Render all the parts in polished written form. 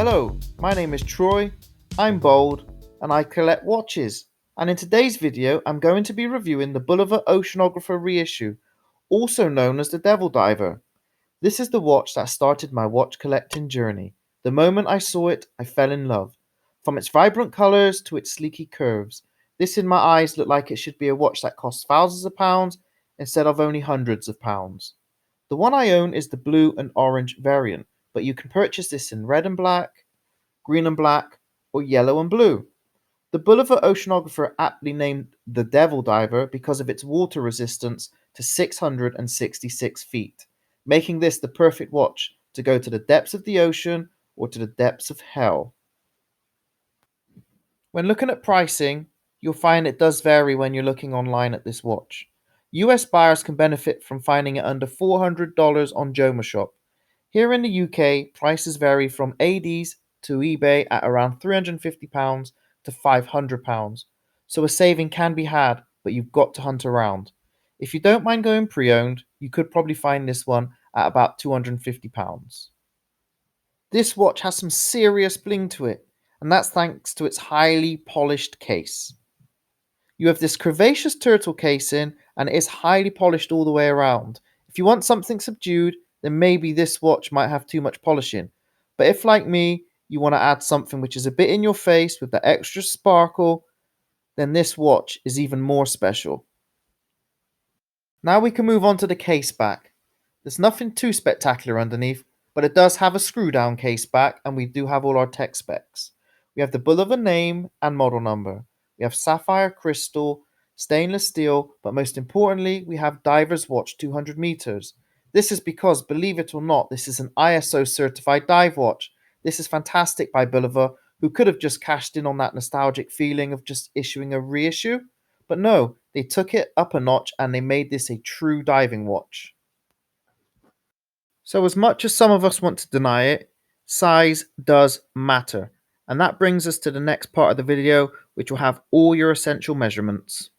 Hello, my name is Troy, I'm bold, and I collect watches. And in today's video, I'm going to be reviewing the Bulova Oceanographer reissue, also known as the Devil Diver. This is the watch that started my watch collecting journey. The moment I saw it, I fell in love. From its vibrant colours to its sleeky curves, this in my eyes looked like it should be a watch that costs thousands of pounds instead of only hundreds of pounds. The one I own is the blue and orange variant, but you can purchase this in red and black, green and black, or yellow and blue. The Bulova Oceanographer aptly named the Devil Diver because of its water resistance to 666 feet, making this the perfect watch to go to the depths of the ocean or to the depths of hell. When looking at pricing, you'll find it does vary when you're looking online at this watch. US buyers can benefit from finding it under $400 on JomoShop. Here in the UK, prices vary from ADs to eBay at around £350 to £500, so a saving can be had, but you've got to hunt around. If you don't mind going pre-owned, you could probably find this one at about £250. This watch has some serious bling to it, and that's thanks to its highly polished case. You have this curvaceous turtle casing, and it is highly polished all the way around. If you want something subdued, then maybe this watch might have too much polishing. But if, like me, you want to add something which is a bit in your face with the extra sparkle, then this watch is even more special. Now we can move on to the case back. There's nothing too spectacular underneath, but it does have a screw down case back, and we do have all our tech specs. We have the Bulova name and model number. We have sapphire crystal, stainless steel, but most importantly, we have Diver's Watch 200 meters. This is because, believe it or not, this is an ISO certified dive watch. This is fantastic by Bulova, who could have just cashed in on that nostalgic feeling of just issuing a reissue. But no, they took it up a notch and they made this a true diving watch. So, as much as some of us want to deny it, size does matter. And that brings us to the next part of the video, which will have all your essential measurements.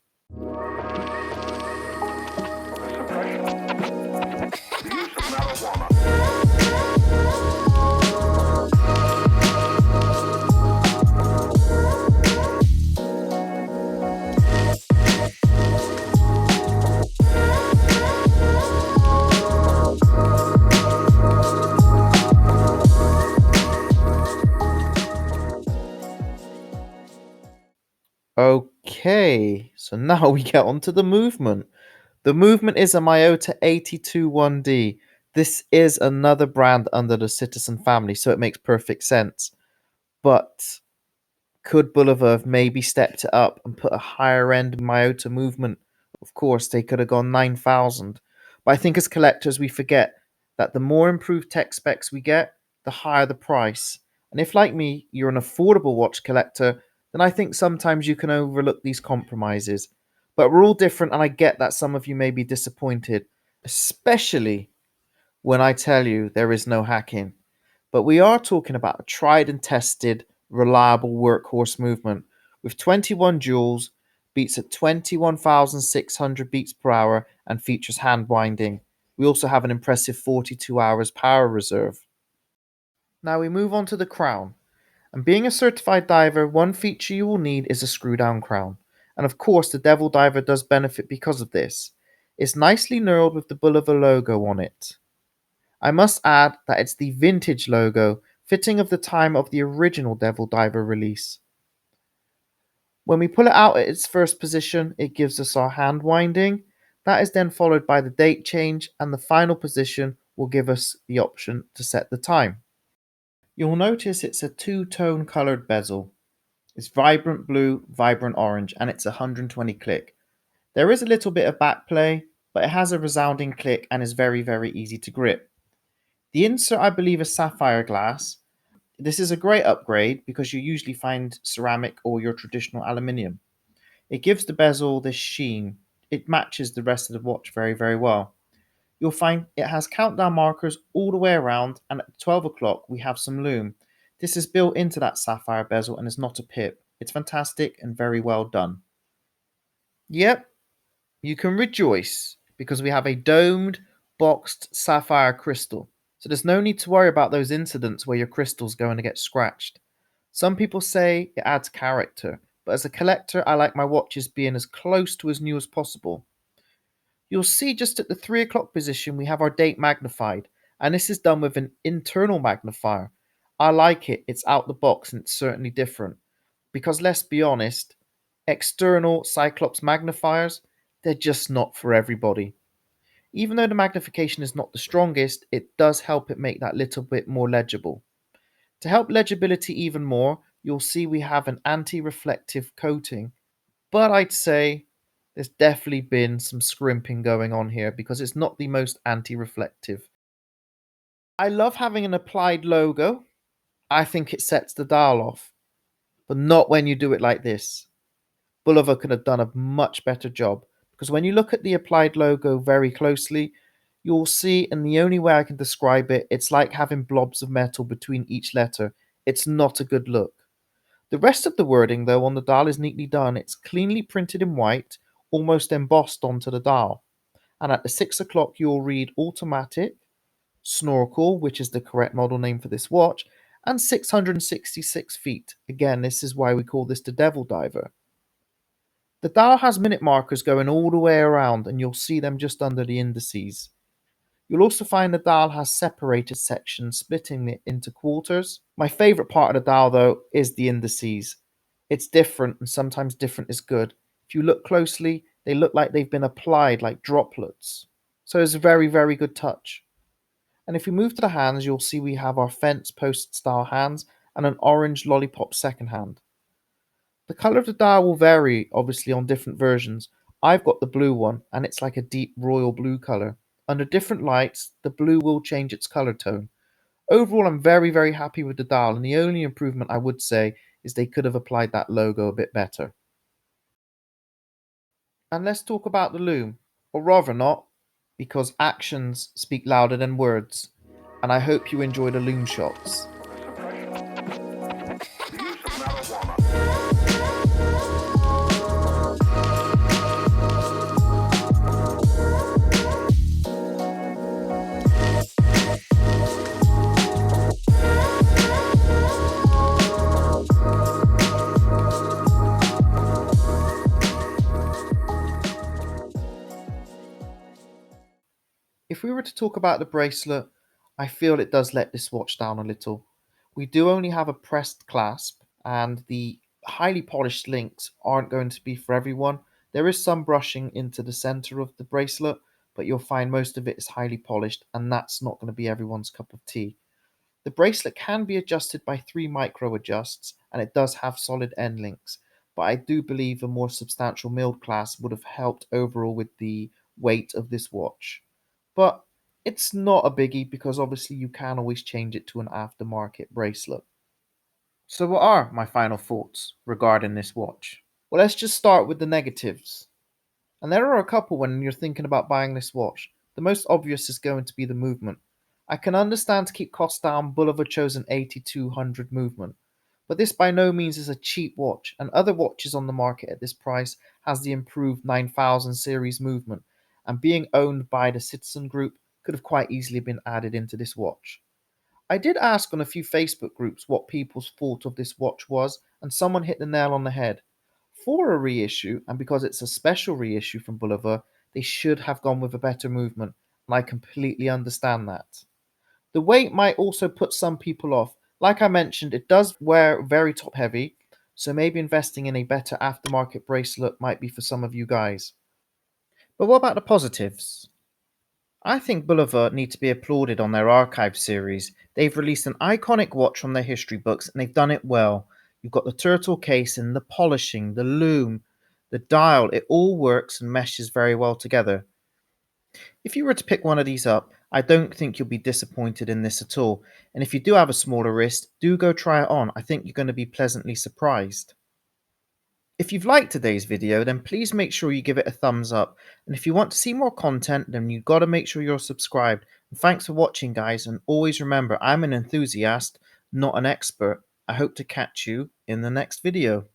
Okay, so now we get on to the movement. The movement is a Miyota 821D. This is another brand under the Citizen family, so it makes perfect sense. But could Bulova have maybe stepped it up and put a higher end Miyota movement? Of course, they could have gone 9,000. But I think as collectors, we forget that the more improved tech specs we get, the higher the price. And if, like me, you're an affordable watch collector, then I think sometimes you can overlook these compromises. But we're all different, and I get that some of you may be disappointed, especially when I tell you there is no hacking. But we are talking about a tried and tested, reliable workhorse movement with 21 joules, beats at 21,600 beats per hour, and features hand winding. We also have an impressive 42 hours power reserve. Now we move on to the crown. And being a certified diver, one feature you will need is a screw down crown. And of course, the Devil Diver does benefit because of this. It's nicely knurled with the Bulova logo on it. I must add that it's the vintage logo, fitting of the time of the original Devil Diver release. When we pull it out at its first position, it gives us our hand winding. That is then followed by the date change, and the final position will give us the option to set the time. You'll notice it's a two-tone coloured bezel. It's vibrant blue, vibrant orange, and it's 120 click. There is a little bit of backplay, but it has a resounding click and is very, very easy to grip. The insert, I believe, is sapphire glass. This is a great upgrade because you usually find ceramic or your traditional aluminium. It gives the bezel this sheen. It matches the rest of the watch very, very well. You'll find it has countdown markers all the way around, and at 12 o'clock we have some Lume. This is built into that sapphire bezel and is not a pip. It's fantastic and very well done. Yep, you can rejoice because we have a domed, boxed sapphire crystal. So there's no need to worry about those incidents where your crystal's going to get scratched. Some people say it adds character, but as a collector, I like my watches being as close to as new as possible. You'll see just at the 3 o'clock position we have our date magnified, and this is done with an internal magnifier. I like it, it's out the box and it's certainly different. Because let's be honest, external Cyclops magnifiers, they're just not for everybody. Even though the magnification is not the strongest, it does help it make that little bit more legible. To help legibility even more, you'll see we have an anti-reflective coating, but I'd say there's definitely been some scrimping going on here because it's not the most anti-reflective. I love having an applied logo. I think it sets the dial off, but not when you do it like this. Bulova could have done a much better job because when you look at the applied logo very closely, you'll see, and the only way I can describe it, it's like having blobs of metal between each letter. It's not a good look. The rest of the wording, though, on the dial is neatly done. It's cleanly printed in white, almost embossed onto the dial. And at the 6 o'clock, you'll read automatic, snorkel, which is the correct model name for this watch, and 666 feet. Again, this is why we call this the Devil Diver. The dial has minute markers going all the way around, and you'll see them just under the indices. You'll also find the dial has separated sections, splitting it into quarters. My favourite part of the dial, though, is the indices. It's different, and sometimes different is good. If you look closely, they look like they've been applied like droplets. So it's a very, very good touch. And if we move to the hands, you'll see we have our fence post style hands and an orange lollipop second hand. The colour of the dial will vary, obviously, on different versions. I've got the blue one, and it's like a deep royal blue colour. Under different lights, the blue will change its colour tone. Overall, I'm very, very happy with the dial, and the only improvement I would say is they could have applied that logo a bit better. And let's talk about the Lume, or rather not, because actions speak louder than words, and I hope you enjoy the Lume shots. If we were to talk about the bracelet, I feel it does let this watch down a little. We do only have a pressed clasp, and the highly polished links aren't going to be for everyone. There is some brushing into the center of the bracelet, but you'll find most of it is highly polished, and that's not going to be everyone's cup of tea. The bracelet can be adjusted by 3 micro adjusts, and it does have solid end links, but I do believe a more substantial milled clasp would have helped overall with the weight of this watch. But it's not a biggie because obviously you can always change it to an aftermarket bracelet. So, what are my final thoughts regarding this watch? Well, let's just start with the negatives. And there are a couple when you're thinking about buying this watch. The most obvious is going to be the movement. I can understand to keep costs down, Bulova chose an 8200 movement. But this by no means is a cheap watch, and other watches on the market at this price has the improved 9000 series movement, and being owned by the Citizen Group could have quite easily been added into this watch. I did ask on a few Facebook groups what people's thought of this watch was, and someone hit the nail on the head. For a reissue, and because it's a special reissue from Bulova, they should have gone with a better movement, and I completely understand that. The weight might also put some people off. Like I mentioned, it does wear very top heavy, so maybe investing in a better aftermarket bracelet might be for some of you guys. But what about the positives? I think Bulova need to be applauded on their archive series. They've released an iconic watch from their history books and they've done it well. You've got the turtle casing, the polishing, the lume, the dial, it all works and meshes very well together. If you were to pick one of these up, I don't think you'll be disappointed in this at all. And if you do have a smaller wrist, do go try it on. I think you're going to be pleasantly surprised. If you've liked today's video, then please make sure you give it a thumbs up. And if you want to see more content, then you've got to make sure you're subscribed. And thanks for watching, guys. And always remember, I'm an enthusiast, not an expert. I hope to catch you in the next video.